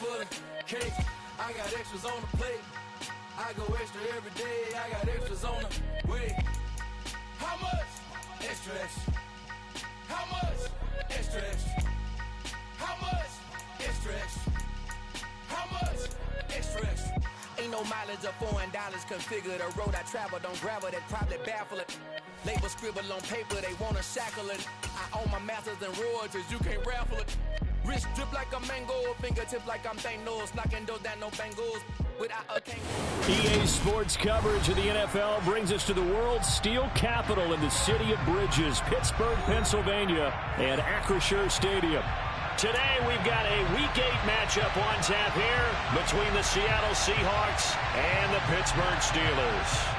for the cake. I got extras on the plate. I go extra every day. I got extras on the way. How much? Extra, extra. How much? Extra, extra. How much? Extra, extra. How much? Extra, extra. Ain't no mileage of $4 configure the road I travel. Don't gravel, that probably baffle it. Label scribble on paper, they wanna shackle it. I own my masters and royalties, you can't raffle it. Wrist drip like a mango, fingertips like I'm Thanos. Knocking those down, no bangles. Without a king. EA Sports coverage of the NFL brings us to the world's steel capital in the city of Bridges, Pittsburgh, Pennsylvania, and Acrisure Stadium. Today we've got a Week 8 matchup on tap here between the Seattle Seahawks and the Pittsburgh Steelers.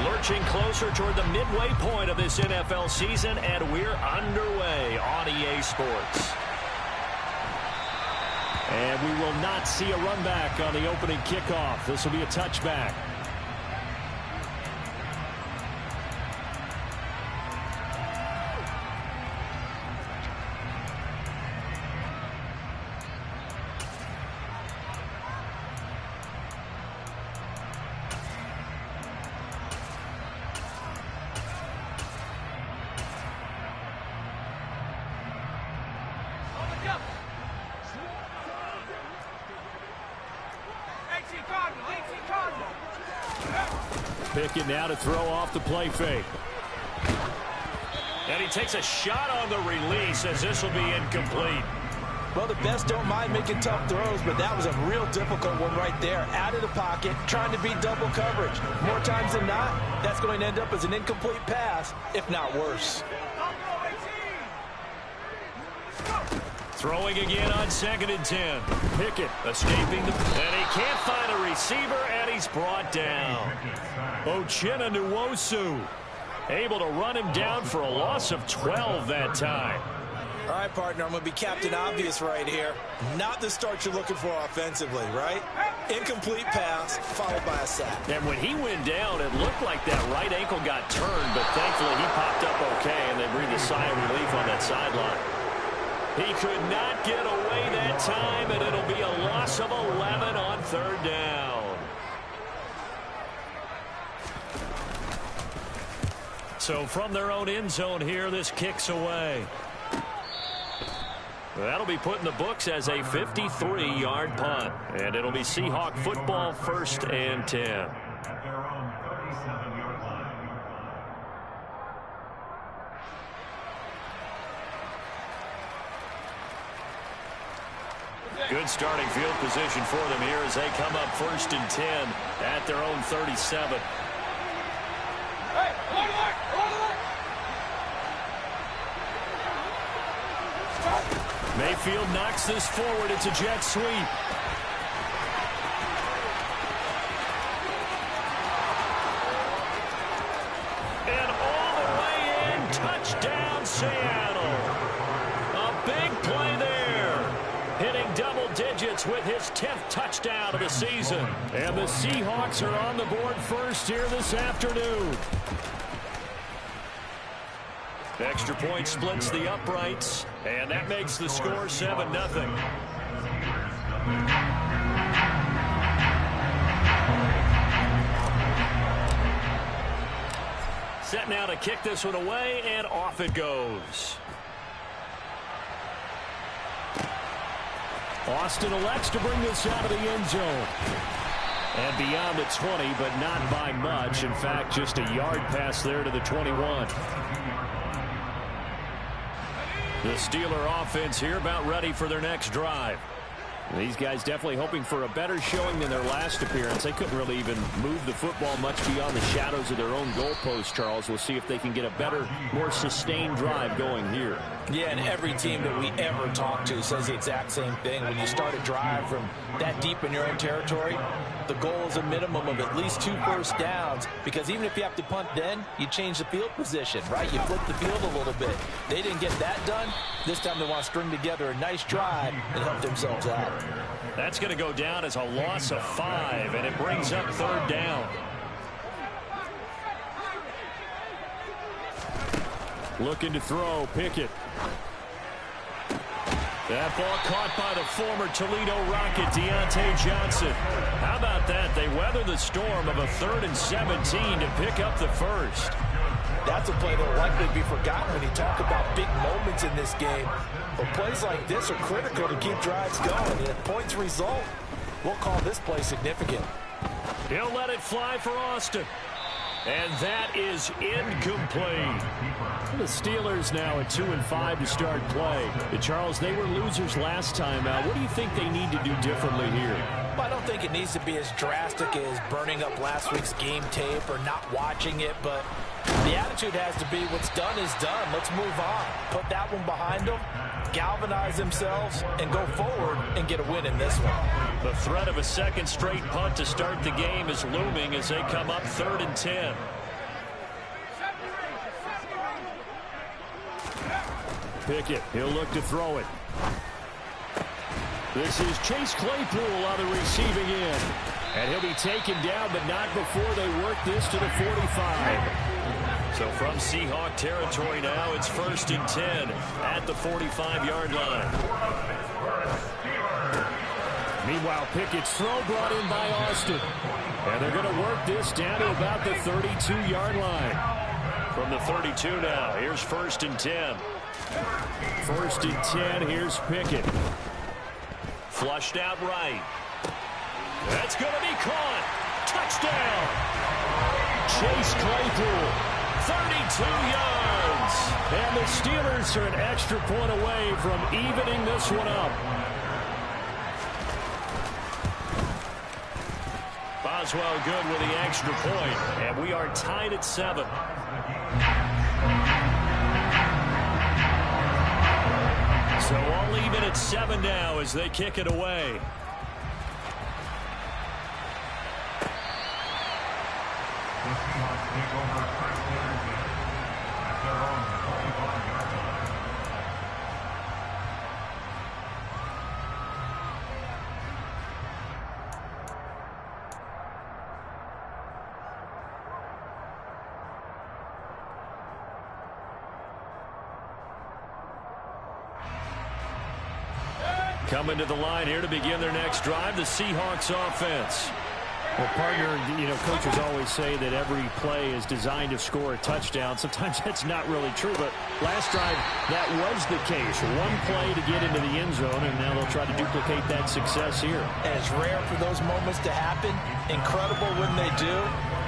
Lurching closer toward the midway point of this NFL season, and we're underway on EA Sports. And we will not see a run back on the opening kickoff. This will be a touchback. Pickett now to throw off the play fake. And he takes a shot on the release as this will be incomplete. Well, the best don't mind making tough throws, but that was a real difficult one right there. Out of the pocket, trying to beat double coverage. More times than not, that's going to end up as an incomplete pass, if not worse. Throwing again on 2nd and 10. Pickett escaping the... And he can't find a receiver, and he's brought down. Uchenna Nwosu able to run him down for a loss of 12 that time. All right, partner, I'm going to be Captain Obvious right here. Not the start you're looking for offensively, right? Incomplete pass, followed by a sack. And when he went down, it looked like that right ankle got turned, but thankfully he popped up okay, and they breathed a sigh of relief on that sideline. He could not get away that time, and it'll be a loss of 11 on 3rd down. So from their own end zone here, this kicks away. That'll be put in the books as a 53-yard punt, and it'll be Seahawk football, 1st and 10. Good starting field position for them here as they come up 1st and 10 at their own 37. Mayfield knocks this forward. It's a jet sweep. And all the way in. Touchdown, Seattle. A big play there. Hitting double digits with his 10th touchdown of the season. And the Seahawks are on the board first here this afternoon. Extra point splits the uprights, and that makes the score 7-0. Set now to kick this one away, and off it goes. Austin elects to bring this out of the end zone. And beyond the 20, but not by much. In fact, just a yard pass there to the 21. The Steeler offense here about ready for their next drive. These guys definitely hoping for a better showing than their last appearance. They couldn't really even move the football much beyond the shadows of their own goalpost, Charles. We'll see if they can get a better, more sustained drive going here. Yeah, and every team that we ever talk to says the exact same thing. When you start a drive from that deep in your own territory, the goal is a minimum of at least 2 first downs, because even if you have to punt then, you change the field position, right? You flip the field a little bit. They didn't get that done. This time they want to string together a nice drive and help themselves out. That's going to go down as a loss of 5, and it brings up 3rd down. Looking to throw, Pickett. That ball caught by the former Toledo Rocket, Deontay Johnson. How about that? They weather the storm of a 3rd and 17 to pick up the first. That's a play that will likely be forgotten when you talk about big moments in this game. But plays like this are critical to keep drives going. And if points result, we'll call this play significant. He'll let it fly for Austin. And that is incomplete. The Steelers now at 2-5 to start play. Charles, they were losers last time out. What do you think they need to do differently here? Well, I don't think it needs to be as drastic as burning up last week's game tape or not watching it, but the attitude has to be what's done is done. Let's move on. Put that one behind them, galvanize themselves, and go forward and get a win in this one. The threat of a second straight punt to start the game is looming as they come up 3rd and 10. Pickett, he'll look to throw it. This is Chase Claypool on the receiving end. And he'll be taken down, but not before they work this to the 45. So from Seahawk territory now, it's 1st and 10 at the 45-yard line. Meanwhile, Pickett's throw brought in by Austin. And they're going to work this down to about the 32-yard line. From the 32 now, here's 1st and 10. 1st and 10, here's Pickett. Flushed out right. That's going to be caught. Touchdown. Chase Claypool, 32 yards. And the Steelers are an extra point away from evening this one up. Boswell good with the extra point, and we are tied at 7. So all even at 7 now as they kick it away. Coming to the line here to begin their next drive, the Seahawks offense. Well, partner, coaches always say that every play is designed to score a touchdown. Sometimes that's not really true, but last drive, that was the case. One play to get into the end zone, and now they'll try to duplicate that success here. And it's rare for those moments to happen. Incredible when they do.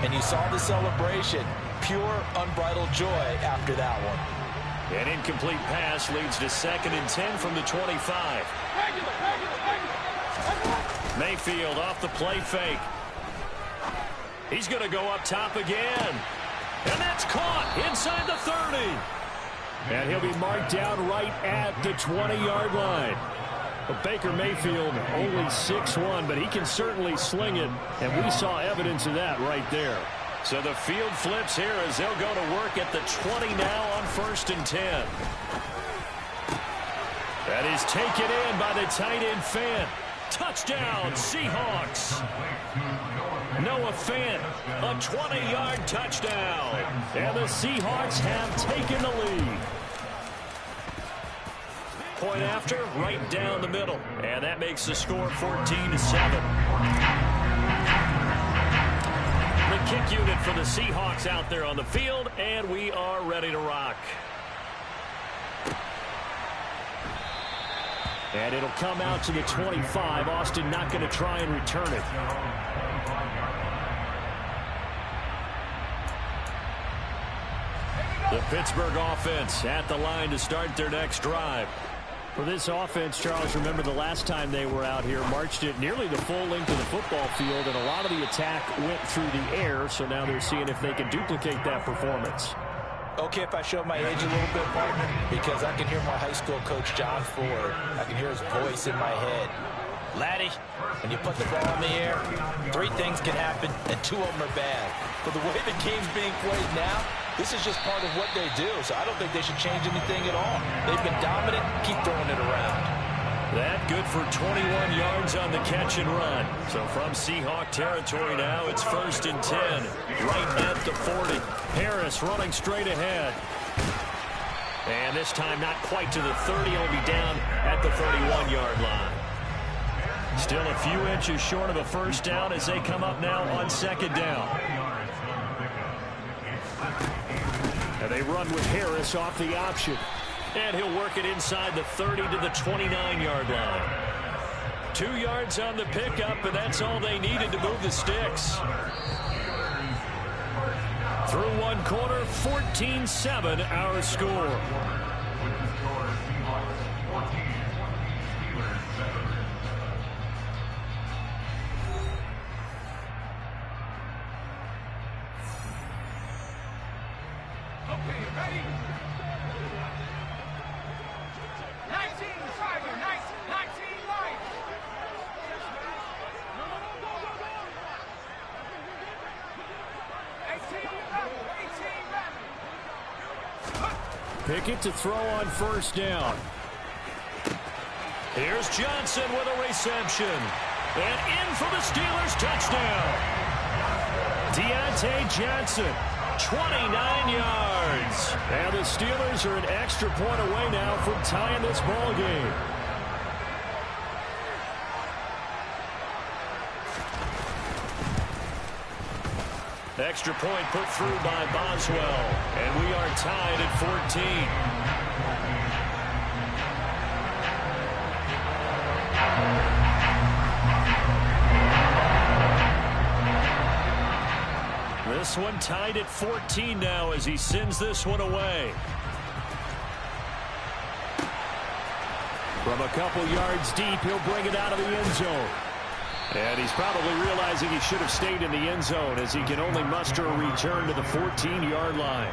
And you saw the celebration. Pure, unbridled joy after that one. An incomplete pass leads to 2nd and 10 from the 25. Mayfield off the play fake. He's going to go up top again. And that's caught inside the 30. And he'll be marked down right at the 20-yard line. But Baker Mayfield only 6'1", but he can certainly sling it. And we saw evidence of that right there. So the field flips here as they'll go to work at the 20 now on 1st and 10. That is taken in by the tight end Fant. Touchdown, Seahawks. Noah Fant, a 20-yard touchdown. And the Seahawks have taken the lead. Point after, right down the middle. And that makes the score 14-7. The kick unit for the Seahawks out there on the field, and we are ready to rock. And it'll come out to the 25. Austin not going to try and return it. The Pittsburgh offense at the line to start their next drive. For this offense, Charles, remember the last time they were out here, marched it nearly the full length of the football field, and a lot of the attack went through the air, so now they're seeing if they can duplicate that performance. Okay, if I show my age a little bit, partner, because I can hear my high school coach, John Ford. I can hear his voice in my head. Laddie, when you put the ball in the air, 3 things can happen, and 2 of them are bad. But the way the game's being played now, this is just part of what they do, so I don't think they should change anything at all. They've been dominant. Keep throwing it around. That good for 21 yards on the catch and run. So from Seahawk territory now, it's 1st and 10, right at the 40. Harris running straight ahead. And this time not quite to the 30. He'll be down at the 31-yard line. Still a few inches short of a first down as they come up now on 2nd down. And they run with Harris off the option. And he'll work it inside the 30 to the 29-yard line. 2 yards on the pickup, and that's all they needed to move the sticks. Through 1 quarter, 14-7 our score. Pickett to throw on 1st down. Here's Johnson with a reception. And in for the Steelers touchdown. Deontay Johnson, 29 yards. And the Steelers are an extra point away now from tying this ball game. Extra point put through by Boswell. And we are tied at 14. This one tied at 14 now as he sends this one away. From a couple yards deep, he'll bring it out of the end zone. And he's probably realizing he should have stayed in the end zone as he can only muster a return to the 14-yard line.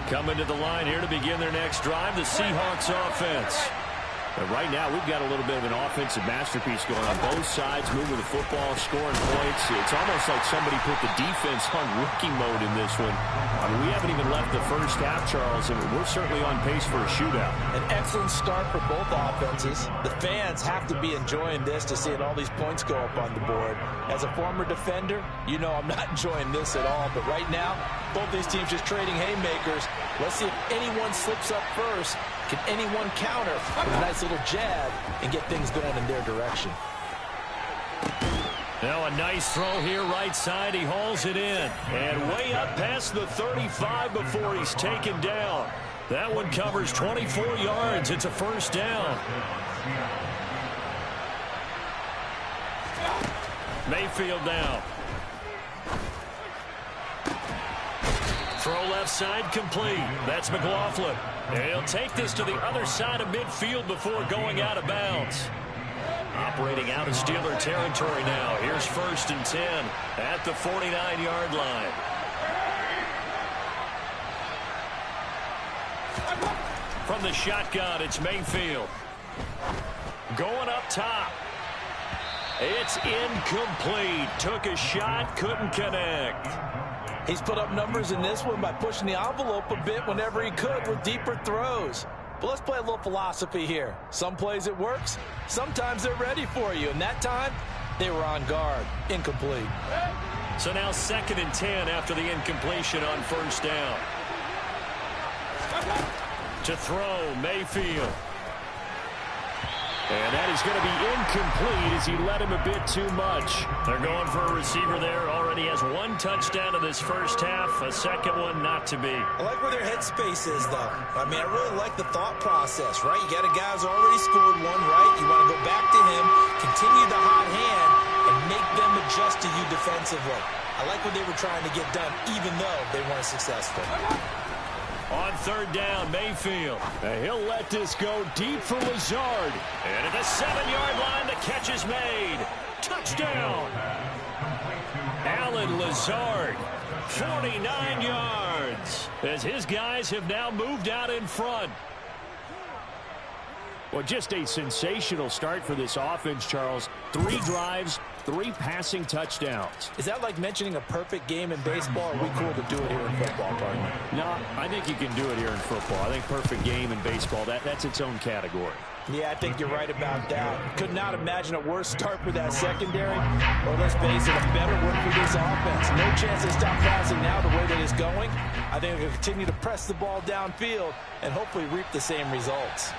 Coming to the line here to begin their next drive, the Seahawks offense. And right now, we've got a little bit of an offensive masterpiece going on both sides, moving the football, scoring points. It's almost like somebody put the defense on rookie mode in this one. I mean, we haven't even left the first half, Charles, and we're certainly on pace for a shootout. An excellent start for both offenses. The fans have to be enjoying this to seeing all these points go up on the board. As a former defender, you know I'm not enjoying this at all. But right now, both these teams just trading haymakers. Let's see if anyone slips up first. Can anyone counter with a nice little jab and get things going in their direction? Now a nice throw here right side. He hauls it in. And way up past the 35 before he's taken down. That one covers 24 yards. It's a first down. Mayfield now. Throw left side complete. That's McLaughlin. And he'll take this to the other side of midfield before going out of bounds. Operating out of Steeler territory now. Here's 1st and 10 at the 49-yard line. From the shotgun, it's Mayfield. Going up top. It's incomplete. Took a shot, couldn't connect. He's put up numbers in this one by pushing the envelope a bit whenever he could with deeper throws. But let's play a little philosophy here. Some plays it works. Sometimes they're ready for you. And that time, they were on guard. Incomplete. So now 2nd and 10 after the incompletion on 1st down. To throw, Mayfield. And that is going to be incomplete as he led him a bit too much. They're going for a receiver there. Already has 1 touchdown in this first half. A second one not to be. I like where their headspace is, though. I mean, I really like the thought process, right? You got a guy who's already scored one, right? You want to go back to him, continue the hot hand, and make them adjust to you defensively. I like what they were trying to get done, even though they weren't successful. On 3rd down, Mayfield. And he'll let this go deep for Lazard. And at the 7-yard line, the catch is made. Touchdown. Allen Lazard, 49 yards. As his guys have now moved out in front. Well, just a sensational start for this offense, Charles. 3 drives, 3 passing touchdowns. Is that like mentioning a perfect game in baseball? Or are we cool to do it here in football, partner? No, I think you can do it here in football. I think perfect game in baseball, that's its own category. Yeah, I think you're right about that. Could not imagine a worse start for that secondary. Or let's face it, a better one for this offense. No chance to stop passing now the way that it's going. I think they'll continue to press the ball downfield and hopefully reap the same results.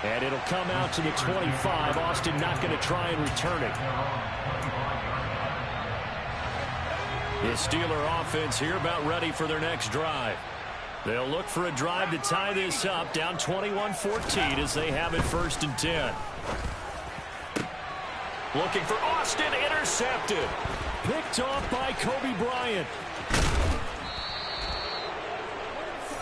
And it'll come out to the 25. Austin not going to try and return it. The Steeler offense here about ready for their next drive. They'll look for a drive to tie this up, down 21-14 as they have it 1st and 10. Looking for Austin, intercepted. Picked off by Kobe Bryant.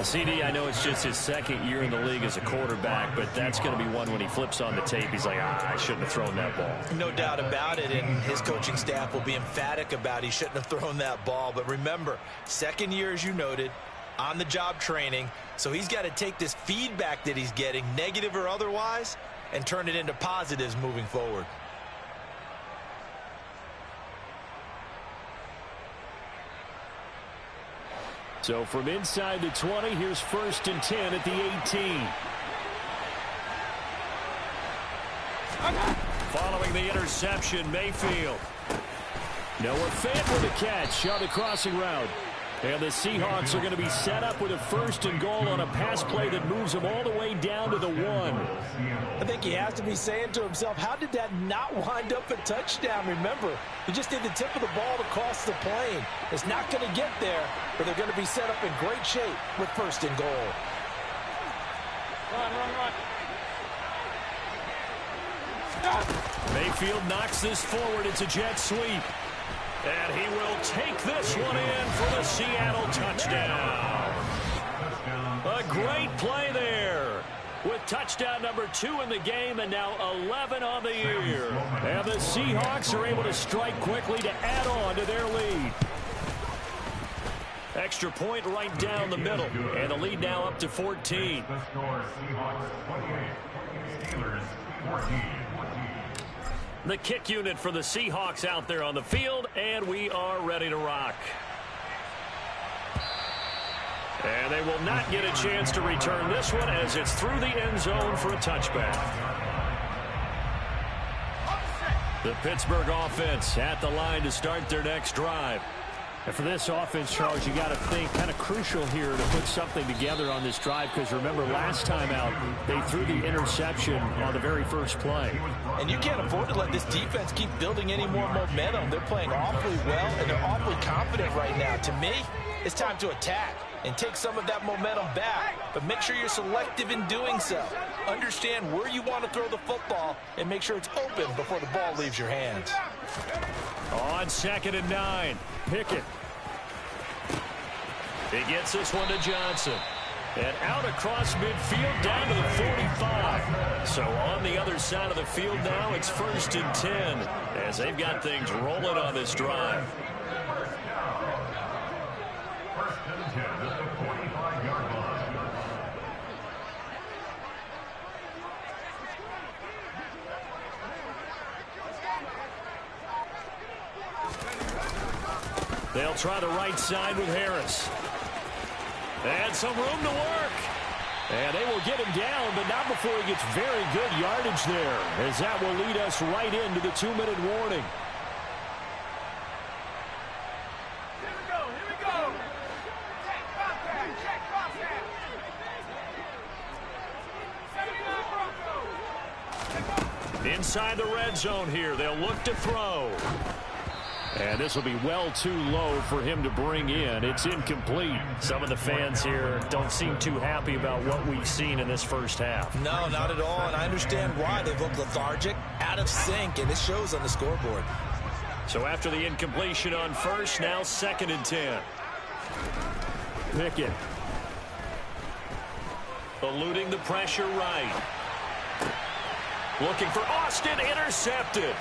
CD, I know it's just his 2nd year in the league as a quarterback, but that's going to be one when he flips on the tape. He's like, I shouldn't have thrown that ball. No doubt about it, and his coaching staff will be emphatic about he shouldn't have thrown that ball. But remember, 2nd year, as you noted, on-the-job training, so he's got to take this feedback that he's getting, negative or otherwise, and turn it into positives moving forward. So from inside the 20, here's 1st and 10 at the 18. Following the interception, Mayfield. Noah Fant with a catch on the crossing route. And the Seahawks are going to be set up with a 1st and goal on a pass play that moves them all the way down to the 1. I think he has to be saying to himself, how did that not wind up a touchdown? Remember, he just did the tip of the ball to cross the plane. It's not going to get there, but they're going to be set up in great shape with 1st and goal. Run. Mayfield knocks this forward. It's a jet sweep. And he will take this one in for the Seattle touchdown. A great play there with touchdown number 2 in the game and now 11 on the year. And the Seahawks are able to strike quickly to add on to their lead. Extra point right down the middle. And the lead now up to 14. The kick unit for the Seahawks out there on the field, and we are ready to rock. And they will not get a chance to return this one as it's through the end zone for a touchback. The Pittsburgh offense at the line to start their next drive. And for this offense, Charles, you got to think kind of crucial here to put something together on this drive because remember last time out they threw the interception on the very first play. And you can't afford to let this defense keep building any more momentum. They're playing awfully well and they're awfully confident right now. To me, it's time to attack and take some of that momentum back, but make sure you're selective in doing so. Understand where you want to throw the football and make sure it's open before the ball leaves your hands. On 2nd and 9, Pickett. He gets this one to Johnson. And out across midfield down to the 45. So on the other side of the field now, it's 1st and 10 as they've got things rolling on this drive. They'll try the right side with Harris. And some room to work. And they will get him down, but not before he gets very good yardage there, as that will lead us right into the 2-minute warning. Here we go. Check contact. Inside the red zone here, they'll look to throw. And this will be well too low for him to bring in. It's incomplete. Some of the fans here don't seem too happy about what we've seen in this first half. No, not at all, and I understand why. They look lethargic, out of sync, and it shows on the scoreboard. So after the incompletion on first, now 2nd and 10. Pickett. Eluding the pressure right. Looking for Austin, intercepted.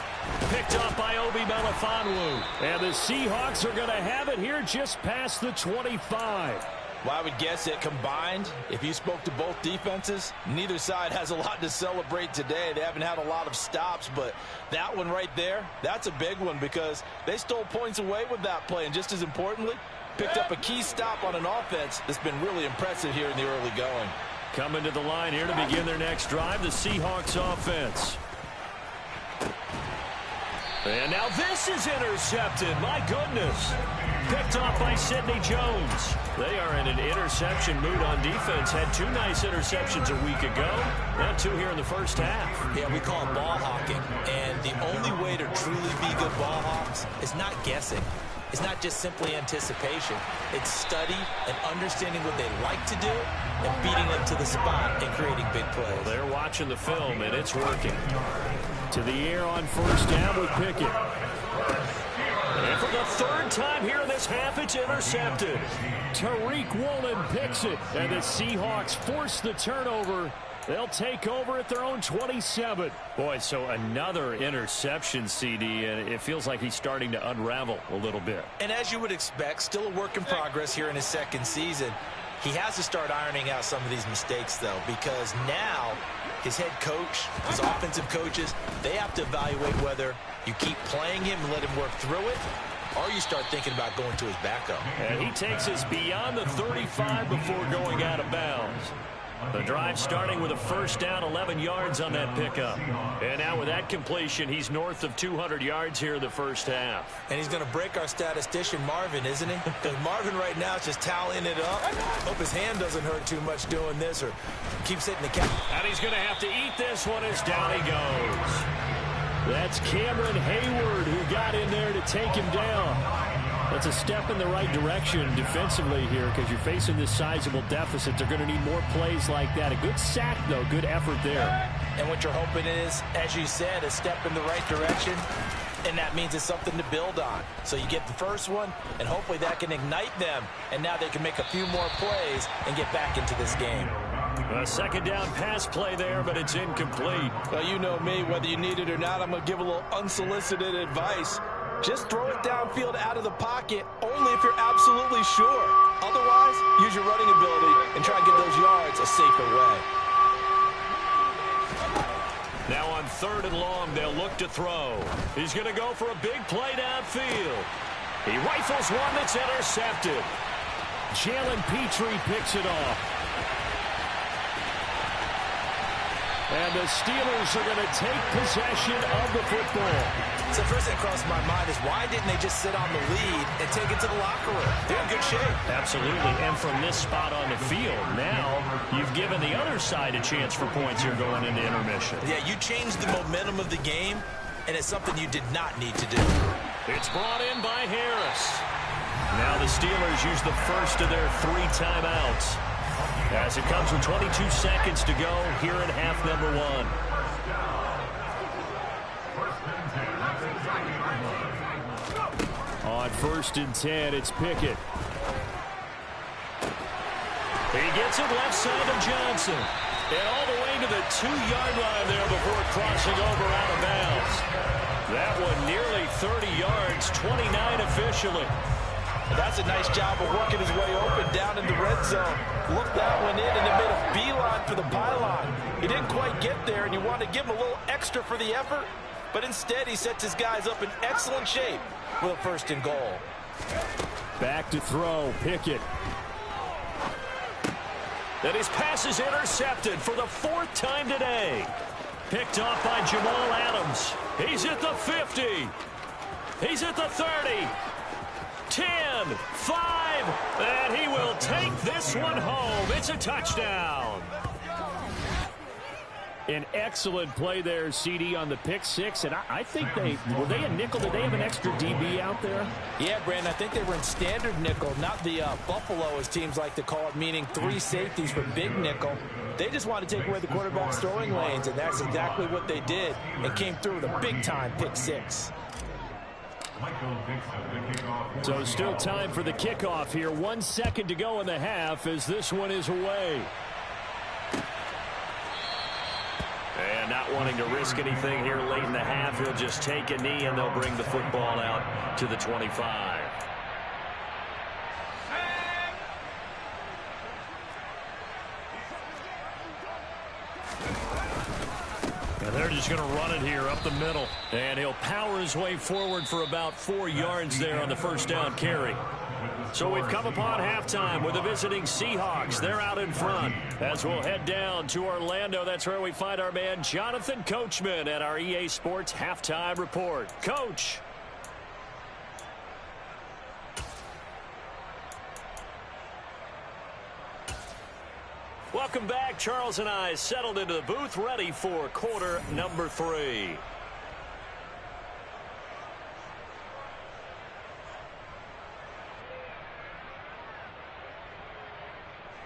Picked up by Obi Melifonwu. And the Seahawks are going to have it here just past the 25. Well, I would guess that combined, if you spoke to both defenses, neither side has a lot to celebrate today. They haven't had a lot of stops, but that one right there, that's a big one because they stole points away with that play. And just as importantly, picked up a key stop on an offense that's been really impressive here in the early going. Coming to the line here to begin their next drive, the Seahawks offense. And now this is intercepted. My goodness. Picked off by Sidney Jones. They are in an interception mood on defense. Had 2 nice interceptions a week ago. Now 2 here in the first half. Yeah, we call it ball hawking. And the only way to truly be good ball hawks is not guessing. It's not just simply anticipation. It's study and understanding what they like to do and beating them to the spot and creating big plays. Well, they're watching the film, and it's working. To the air on first down with Pickett. And for the 3rd time here in this half, it's intercepted. Tariq Woolen picks it, and the Seahawks force the turnover. They'll take over at their own 27. Boy, so another interception, CD, and it feels like he's starting to unravel a little bit. And as you would expect, still a work in progress here in his 2nd season. He has to start ironing out some of these mistakes, though, because now his head coach, his offensive coaches, they have to evaluate whether you keep playing him and let him work through it, or you start thinking about going to his backup. And he takes us beyond the 35 before going out of bounds. The drive starting with a first down, 11 yards on that pickup. And now with that completion, he's north of 200 yards here in the first half. And he's going to break our statistician, Marvin, isn't he? Because Marvin right now is just tallying it up. Hope his hand doesn't hurt too much doing this or keeps hitting the cap. And he's going to have to eat this one as down he goes. That's Cameron Hayward who got in there to take him down. That's a step in the right direction defensively here because you're facing this sizable deficit. They're going to need more plays like that. A good sack, though. Good effort there. And what you're hoping is, as you said, a step in the right direction, and that means it's something to build on. So you get the first one, and hopefully that can ignite them, and now they can make a few more plays and get back into this game. A 2nd down pass play there, but it's incomplete. Well, you know me, whether you need it or not, I'm going to give a little unsolicited advice. Just throw it downfield out of the pocket only if you're absolutely sure. Otherwise, use your running ability and try and get those yards a safer way. Now on 3rd and long, they'll look to throw. He's going to go for a big play downfield. He rifles one that's intercepted. Jalen Petrie picks it off. And the Steelers are going to take possession of the football. So first thing that crossed my mind is why didn't they just sit on the lead and take it to the locker room? They're in good shape. Absolutely. And from this spot on the field, now you've given the other side a chance for points here going into intermission. Yeah, you changed the momentum of the game, and it's something you did not need to do. It's brought in by Harris. Now the Steelers use the first of their 3 timeouts. As it comes with 22 seconds to go here in half number 1. On 1st and 10, it's Pickett. He gets it left side of Johnson. And all the way to the 2-yard line there before crossing over out of bounds. That one nearly 30 yards, 29 officially. That's a nice job of working his way open down in the red zone. Looked that one in and it made a beeline for the pylon. He didn't quite get there, and you want to give him a little extra for the effort. But instead, he sets his guys up in excellent shape with a 1st and goal. Back to throw, Pickett. Then his pass is intercepted for the 4th time today. Picked off by Jamal Adams. He's at the 50. He's at the 30. 10, 5, and he will take this one home. It's a touchdown. An excellent play there, CD, on the pick 6, and I think were they a nickel? Did they have an extra DB out there? Yeah, Brandon, I think they were in standard nickel, not the Buffalo, as teams like to call it, meaning 3 safeties for big nickel. They just wanted to take away the quarterback's throwing lanes, and that's exactly what they did, and came through with a big-time pick 6. So still time for the kickoff here. 1 second to go in the half as this one is away. And not wanting to risk anything here late in the half, he'll just take a knee and they'll bring the football out to the 25. They're just going to run it here up the middle. And he'll power his way forward for about 4 yards there on the first down carry. So we've come upon halftime with the visiting Seahawks. They're out in front. As we'll head down to Orlando, that's where we find our man Jonathan Coachman at our EA Sports Halftime Report. Coach. Welcome back. Charles and I settled into the booth, ready for quarter number 3.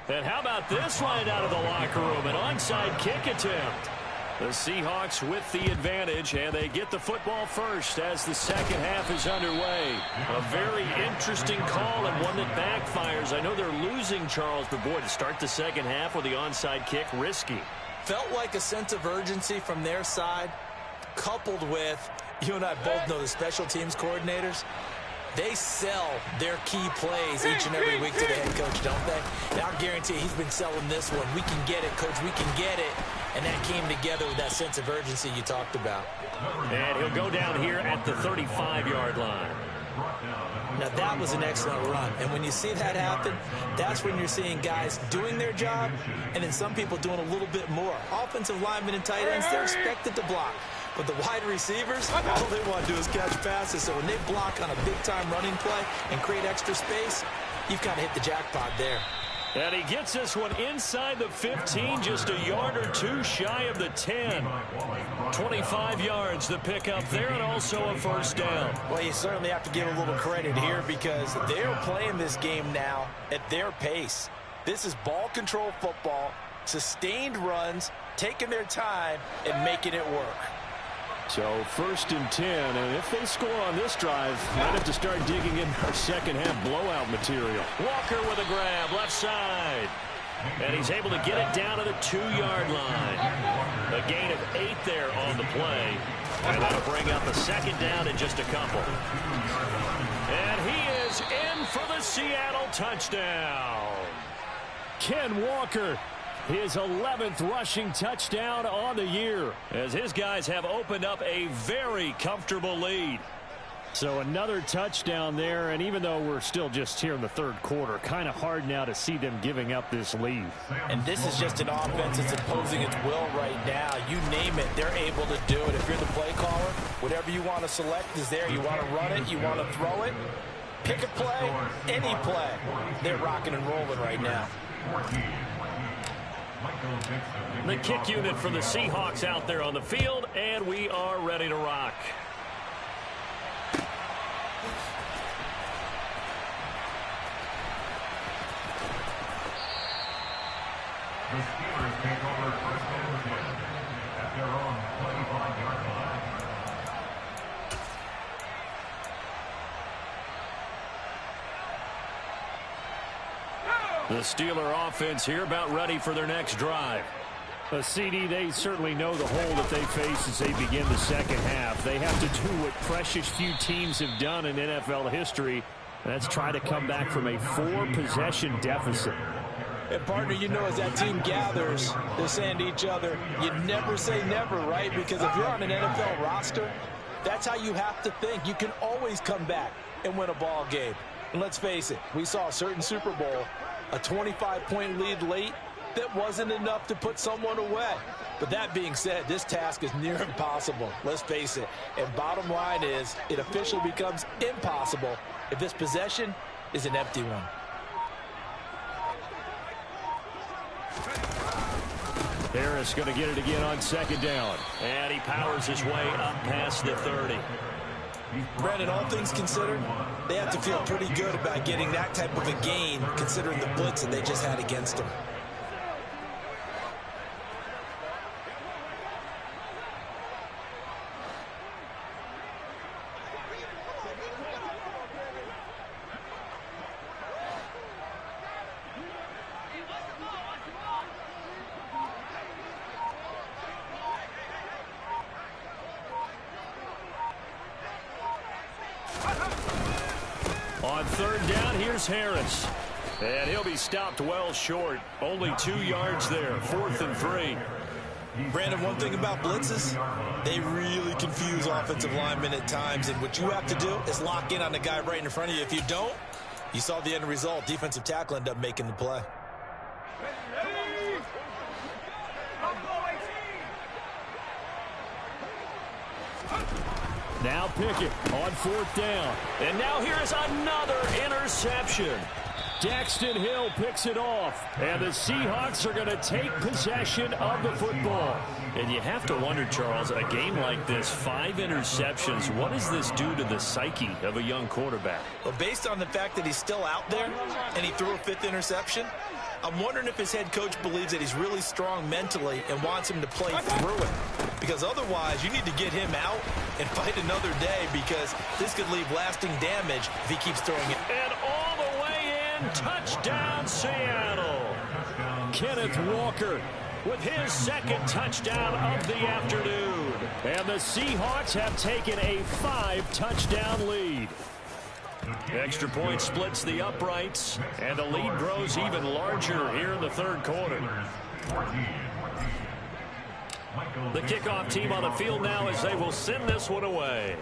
And how about this line out of the locker room? An onside kick attempt. The Seahawks with the advantage, and they get the football first as the second half is underway. A very interesting call and one that backfires. I know they're losing, Charles, but boy, to start the second half with the onside kick, risky. Felt like a sense of urgency from their side, coupled with, you and I both know the special teams coordinators. They sell their key plays each and every week to the head coach, don't they? And I'll guarantee he's been selling this one. We can get it, coach. We can get it. And that came together with that sense of urgency you talked about. And he'll go down here at the 35-yard line. Now, that was an excellent run. And when you see that happen, that's when you're seeing guys doing their job and then some people doing a little bit more. Offensive linemen and tight ends, they're expected to block. But the wide receivers, all they want to do is catch passes. So when they block on a big-time running play and create extra space, you've kind of hit the jackpot there. And he gets this one inside the 15, just a yard or two shy of the 10. 25 yards to pick up there, and also a first down. Well, you certainly have to give a little credit here because they're playing this game now at their pace. This is ball control football, sustained runs, taking their time, and making it work. So 1st and 10, and if they score on this drive, might have to start digging in our second half blowout material. Walker with a grab, left side. And he's able to get it down to the 2-yard line. A gain of 8 there on the play. And that'll bring up a second down in just a couple. And he is in for the Seattle touchdown. Ken Walker. His 11th rushing touchdown on the year as his guys have opened up a very comfortable lead. So another touchdown there, and even though we're still just here in the third quarter, kind of hard now to see them giving up this lead. And this is just an offense that's imposing its will right now. You name it, they're able to do it. If you're the play caller, whatever you want to select is there. You want to run it, you want to throw it, pick a play, any play. They're rocking and rolling right now. The kick unit for the Seahawks out there on the field, and we are ready to rock. The Steelers take over first and 10 at their own 25-yard line. The Steeler offense here about ready for their next drive. A CD, they certainly know the hole that they face as they begin the second half. They have to do what precious few teams have done in NFL history. That's try to come back from a 4-possession deficit. And partner, you know, as that team gathers, they're saying to each other, you never say never, right? Because if you're on an NFL roster, that's how you have to think. You can always come back and win a ball game. And let's face it, we saw a certain Super Bowl, a 25-point lead late, that wasn't enough to put someone away. But that being said, this task is near impossible. Let's face it. And bottom line is, it officially becomes impossible if this possession is an empty one. Harris going to get it again on second down. And he powers his way up past the 30. Brandon, all things considered, they have to feel pretty good about getting that type of a gain considering the blitz that they just had against them. On third down, here's Harris. And he'll be stopped well short. Only 2 yards there. 4th and 3. Brandon, one thing about blitzes, they really confuse offensive linemen at times, and what you have to do is lock in on the guy right in front of you. If you don't, you saw the end result. Defensive tackle ended up making the play. Now Pickett on 4th down. And now here's another interception. Daxton Hill picks it off, and the Seahawks are going to take possession of the football. And you have to wonder, Charles, a game like this, 5 interceptions, what does this do to the psyche of a young quarterback? Well, based on the fact that he's still out there and he threw a 5th interception, I'm wondering if his head coach believes that he's really strong mentally and wants him to play through it. Because otherwise, you need to get him out and fight another day, because this could leave lasting damage if he keeps throwing it. And all the way in, touchdown Seattle. Kenneth Walker with his 2nd touchdown of the afternoon. And the Seahawks have taken a 5-touchdown lead. Extra point splits the uprights, and the lead grows even larger here in the 3rd quarter. The kickoff team on the field now as they will send this one away.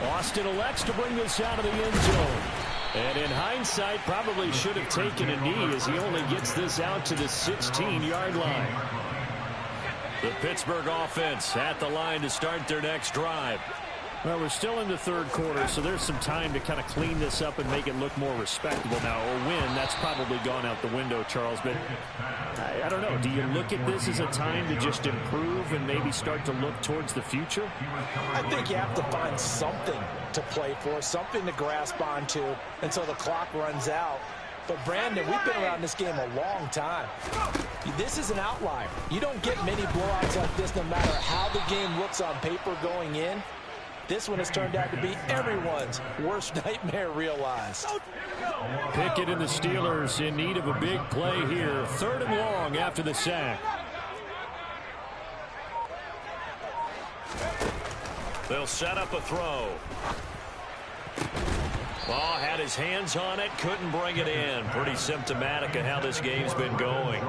Austin elects to bring this out of the end zone. And in hindsight, probably should have taken a knee as he only gets this out to the 16-yard line. The Pittsburgh offense at the line to start their next drive. Well, we're still in the 3rd quarter, so there's some time to kind of clean this up and make it look more respectable now. Or win, that's probably gone out the window, Charles. But I don't know. Do you look at this as a time to just improve and maybe start to look towards the future? I think you have to find something to play for, something to grasp onto until the clock runs out. But, Brandon, we've been around this game a long time. This is an outlier. You don't get many blowouts like this no matter how the game looks on paper going in. This one has turned out to be everyone's worst nightmare realized. Pickett and the Steelers in need of a big play here. 3rd and long after the sack. They'll set up a throw. Ball had his hands on it, couldn't bring it in. Pretty symptomatic of how this game's been going.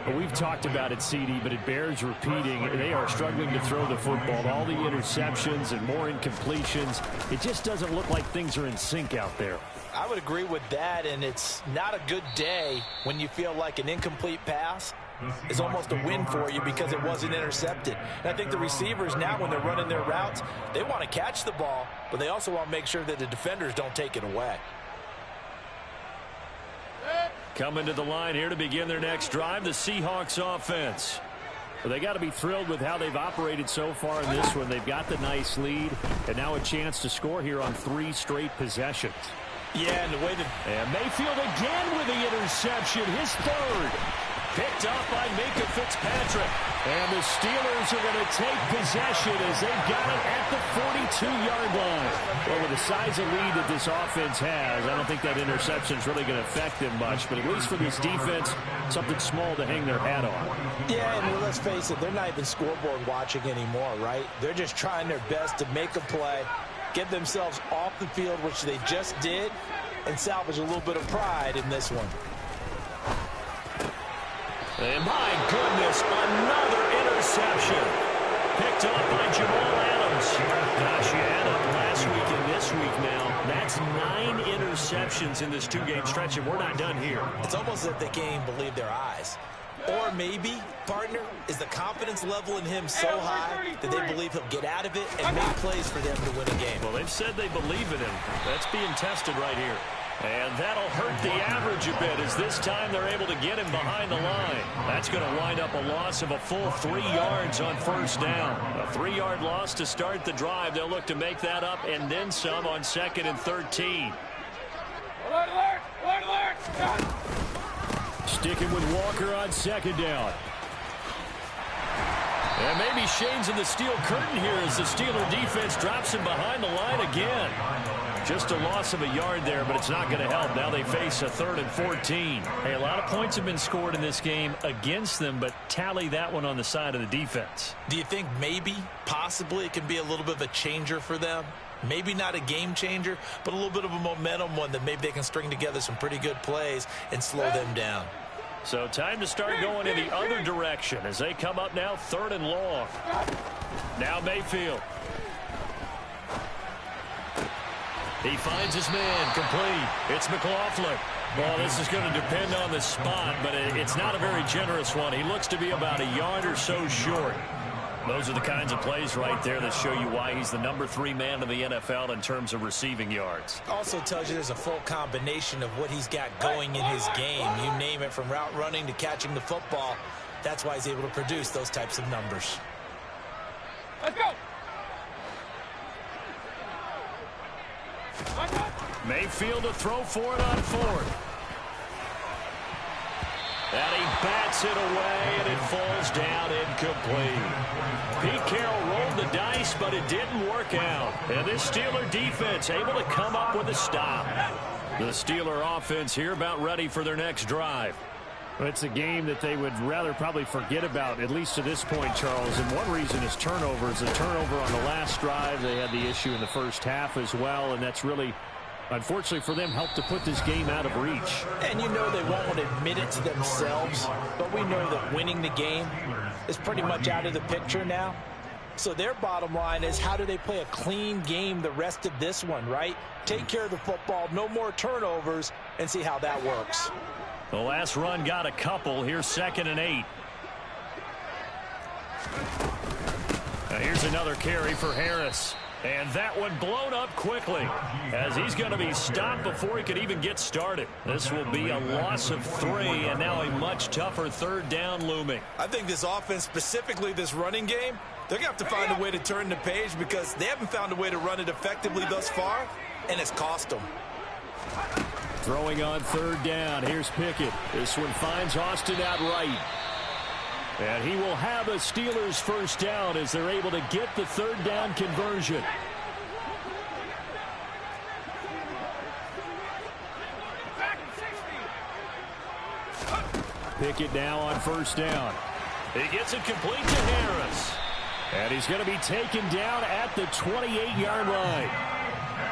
Well, we've talked about it, CD, but it bears repeating. They are struggling to throw the football. All the interceptions and more incompletions. It just doesn't look like things are in sync out there. I would agree with that, and it's not a good day when you feel like an incomplete pass is almost a win for you because it wasn't intercepted. And I think the receivers now, when they're running their routes, they want to catch the ball, but they also want to make sure that the defenders don't take it away. Coming to the line here to begin their next drive, the Seahawks offense. Well, they got to be thrilled with how they've operated so far in this one. They've got the nice lead, and now a chance to score here on 3 straight possessions. Yeah, and the way that... And Mayfield again with the interception, his 3rd. Picked up by Minkah Fitzpatrick. And the Steelers are going to take possession as they've got it at the 42-yard line. Well, with the size of lead that this offense has, I don't think that interception is really going to affect them much. But at least for this defense, something small to hang their hat on. Yeah, and let's face it, they're not even scoreboard watching anymore, right? They're just trying their best to make a play, get themselves off the field, which they just did, and salvage a little bit of pride in this one. And my goodness, another interception. Picked up by Jamal Adams. Gosh, you add up last week and this week now. That's 9 interceptions in this 2-game stretch, and we're not done here. It's almost as if they can't even believe their eyes. Or maybe, partner, is the confidence level in him so high that they believe he'll get out of it and make plays for them to win a game. Well, they've said they believe in him. That's being tested right here. And that'll hurt the average a bit as this time they're able to get him behind the line. That's going to wind up a loss of a full 3 yards on 1st down. A 3-yard loss to start the drive. They'll look to make that up and then some on 2nd and 13. Alert, alert, alert, alert. Sticking with Walker on 2nd down. And maybe Shane's in the steel curtain here as the Steeler defense drops him behind the line again. Just a loss of a yard there, but it's not going to help. Now they face a 3rd and 14. Hey, a lot of points have been scored in this game against them, but tally that one on the side of the defense. Do you think maybe, possibly, it can be a little bit of a changer for them? Maybe not a game changer, but a little bit of a momentum one that maybe they can string together some pretty good plays and slow them down. So time to start going in the other direction as they come up now 3rd and long. Now Mayfield. He finds his man, complete. It's McLaughlin. Well, this is going to depend on the spot, but it's not a very generous one. He looks to be about a yard or so short. Those are the kinds of plays right there that show you why he's the number 3 man in the NFL in terms of receiving yards. Also tells you there's a full combination of what he's got going in his game. You name it, from route running to catching the football. That's why he's able to produce those types of numbers. Let's go. Mayfield to throw for it on 4th. And he bats it away, and it falls down incomplete. Pete Carroll rolled the dice, but it didn't work out. And this Steeler defense able to come up with a stop. The Steeler offense here about ready for their next drive. Well, it's a game that they would rather probably forget about, at least to this point, Charles. And one reason is turnovers. A turnover on the last drive. They had the issue in the first half as well, and that's really, unfortunately for them, helped to put this game out of reach. And you know they won't want to admit it to themselves, but we know that winning the game is pretty much out of the picture now. So their bottom line is, how do they play a clean game the rest of this one, right? Take care of the football, no more turnovers, and see how that works. The last run got a couple. Here's 2nd and 8. Now here's another carry for Harris. And that one blown up quickly as he's going to be stopped before he could even get started. This will be a loss of 3, and now a much tougher 3rd down looming. I think this offense, specifically this running game, they're going to have to find a way to turn the page because they haven't found a way to run it effectively thus far, and it's cost them. Throwing on 3rd down. Here's Pickett. This one finds Austin out right. And he will have a Steelers 1st down as they're able to get the 3rd down conversion. Pickett now on 1st down. He gets it complete to Harris. And he's going to be taken down at the 28-yard line.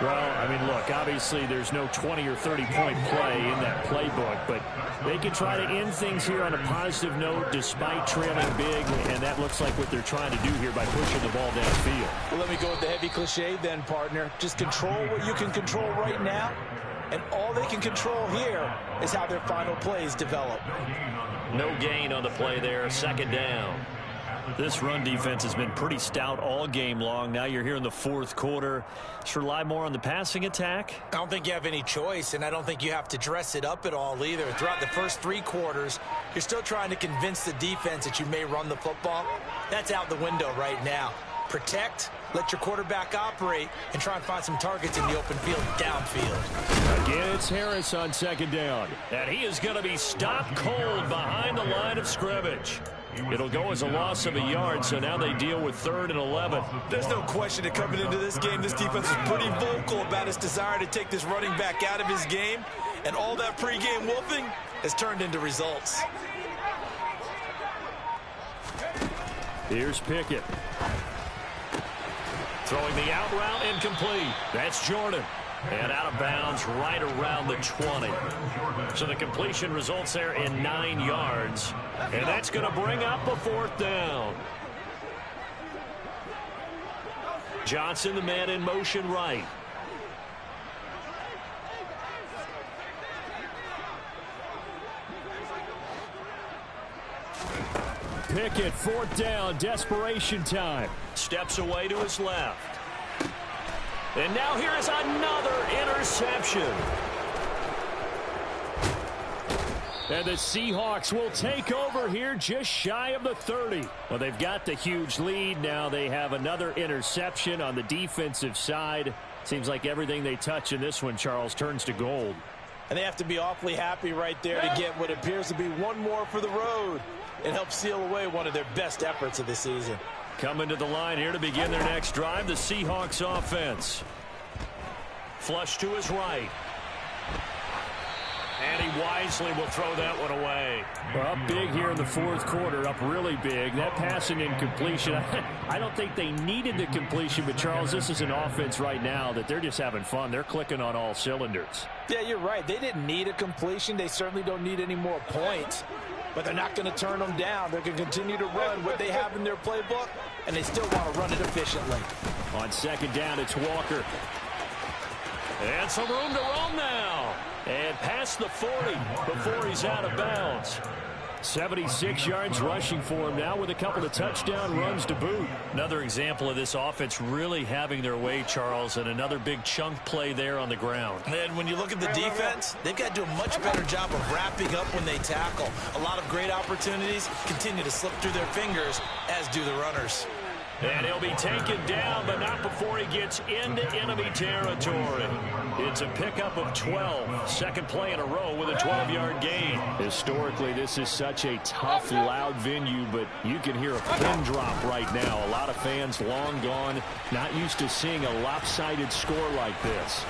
Well, I mean, look, obviously there's no 20 or 30-point play in that playbook, but they can try to end things here on a positive note despite trailing big, and that looks like what they're trying to do here by pushing the ball downfield. Well, let me go with the heavy cliche then, partner. Just control what you can control right now, and all they can control here is how their final plays develop. No gain on the play there, 2nd down. This run defense has been pretty stout all game long. Now you're here in the 4th quarter. Should rely more on the passing attack? I don't think you have any choice, and I don't think you have to dress it up at all either. Throughout the first 3 quarters, you're still trying to convince the defense that you may run the football. That's out the window right now. Protect, let your quarterback operate, and try and find some targets in the open field downfield. Again, it's Harris on 2nd down. And he is going to be stopped cold behind the line of scrimmage. It'll go as a loss of a yard, so now they deal with 3rd and 11. There's no question that coming into this game, this defense is pretty vocal about its desire to take this running back out of his game, and all that pregame wolfing has turned into results. Here's Pickett. Throwing the out route incomplete. That's Jordan. And out of bounds right around the 20. So the completion results there in 9 yards. And that's going to bring up a 4th down. Johnson, the man in motion right. Pickett, 4th down, desperation time. Steps away to his left. And now here is another interception. And the Seahawks will take over here just shy of the 30. Well, they've got the huge lead. Now they have another interception on the defensive side. Seems like everything they touch in this one, Charles, turns to gold. And they have to be awfully happy right there to get what appears to be one more for the road. It helps seal away one of their best efforts of the season. Coming to the line here to begin their next drive, the Seahawks offense. Flush to his right. And he wisely will throw that one away. Up big here in the fourth quarter, up really big. That passing incompletion, I don't think they needed the completion, but Charles, this is an offense right now that they're just having fun. They're clicking on all cylinders. Yeah, you're right. They didn't need a completion. They certainly don't need any more points, but they're not going to turn them down. They're going to continue to run what they have in their playbook, and they still want to run it efficiently. On second down, it's Walker. And some room to roam now. And past the 40 before he's out of bounds. 76 yards rushing for him now with a couple of touchdown runs to boot. Another example of this offense really having their way, Charles, and another big chunk play there on the ground. And when you look at the defense, they've got to do a much better job of wrapping up when they tackle. A lot of great opportunities continue to slip through their fingers, as do the runners. And he'll be taken down, but not before he gets into enemy territory. It's a pickup of 12. Second play in a row with a 12-yard gain. Historically, this is such a tough, loud venue, but you can hear a pin drop right now. A lot of fans long gone, not used to seeing a lopsided score like this.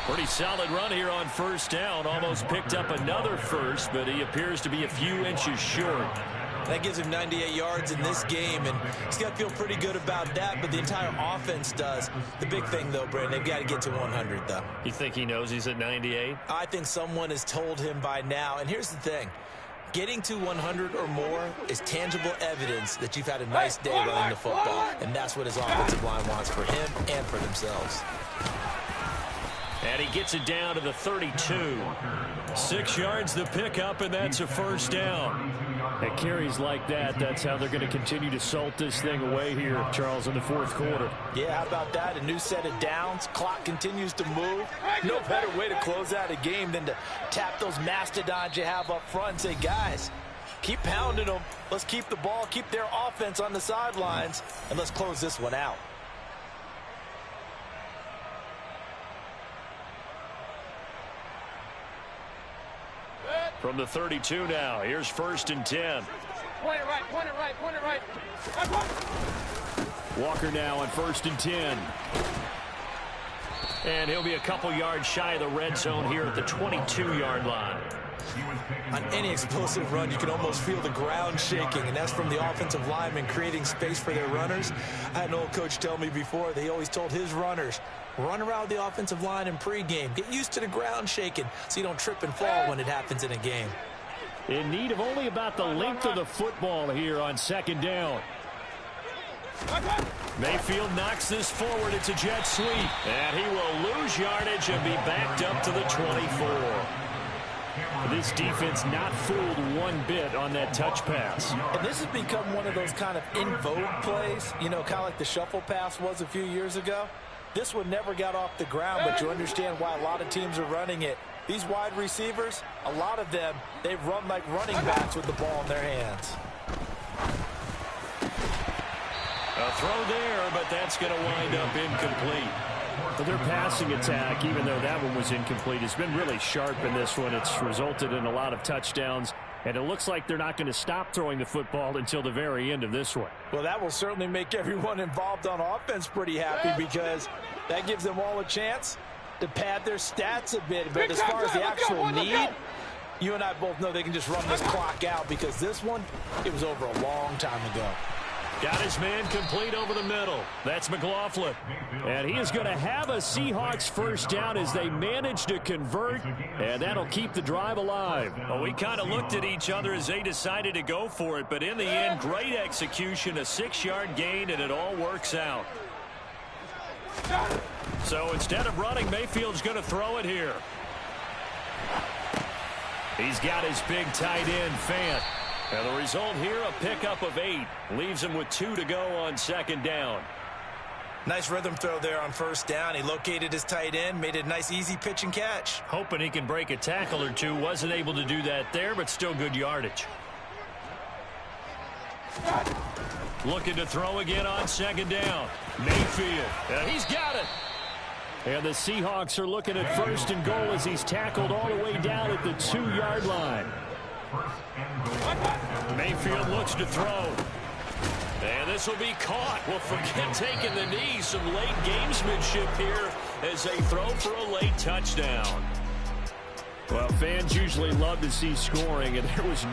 Pretty solid run here on first down. Almost picked up another first, but he appears to be a few inches short. That gives him 98 yards in this game, and he's got to feel pretty good about that, but the entire offense does. The big thing, though, Brandon, they've got to get to 100, though. You think he knows he's at 98? I think someone has told him by now, and here's the thing. Getting to 100 or more is tangible evidence that you've had a nice day running the football, and that's what his offensive line wants for him and for themselves. And he gets it down to the 32. 6 yards the pickup, and that's a first down. At carries like that, that's how they're going to continue to salt this thing away here, Charles, in the fourth quarter. Yeah, how about that? A new set of downs. Clock continues to move. No better way to close out a game than to tap those mastodons you have up front and say, guys, keep pounding them. Let's keep the ball, keep their offense on the sidelines, and let's close this one out. From the 32 now, here's first and 10. Point it right, point it right, point it right. Walker now on first and 10. And he'll be a couple yards shy of the red zone here at the 22-yard line. On any explosive run, you can almost feel the ground shaking, and that's from the offensive linemen creating space for their runners. I had an old coach tell me before, they always told his runners, run around the offensive line in pregame. Get used to the ground shaking so you don't trip and fall when it happens in a game. In need of only about the length of the football here on second down. Mayfield knocks this forward. It's a jet sweep. And he will lose yardage and be backed up to the 24. This defense not fooled one bit on that touch pass. And this has become one of those kind of in vogue plays, you know, kind of like the shuffle pass was a few years ago. This one never got off the ground, but you understand why a lot of teams are running it. These wide receivers, a lot of them, they run like running backs with the ball in their hands. A throw there, but that's going to wind up incomplete. But their passing attack, even though that one was incomplete, has been really sharp in this one. It's resulted in a lot of touchdowns, and it looks like they're not going to stop throwing the football until the very end of this one. Well, that will certainly make everyone involved on offense pretty happy because that gives them all a chance to pad their stats a bit. But as far as the actual need, you and I both know they can just run this clock out because this one, it was over a long time ago. Got his man complete over the middle. That's McLaughlin. And he is going to have a Seahawks first down as they manage to convert, and that'll keep the drive alive. Well, we kind of looked at each other as they decided to go for it, but in the end, great execution, a 6-yard gain, and it all works out. So instead of running, Mayfield's going to throw it here. He's got his big tight end, Fant. And the result here, a pickup of 8. Leaves him with 2 to go on second down. Nice rhythm throw there on first down. He located his tight end, made it a nice, easy pitch and catch. Hoping he can break a tackle or two. Wasn't able to do that there, but still good yardage. Looking to throw again on second down. Mayfield. He's got it. And the Seahawks are looking at first and goal as he's tackled all the way down at the 2-yard line. Mayfield looks to throw. And this will be caught. Well, forget taking the knee. Some late gamesmanship here as they throw for a late touchdown. Well, fans usually love to see scoring, and there was no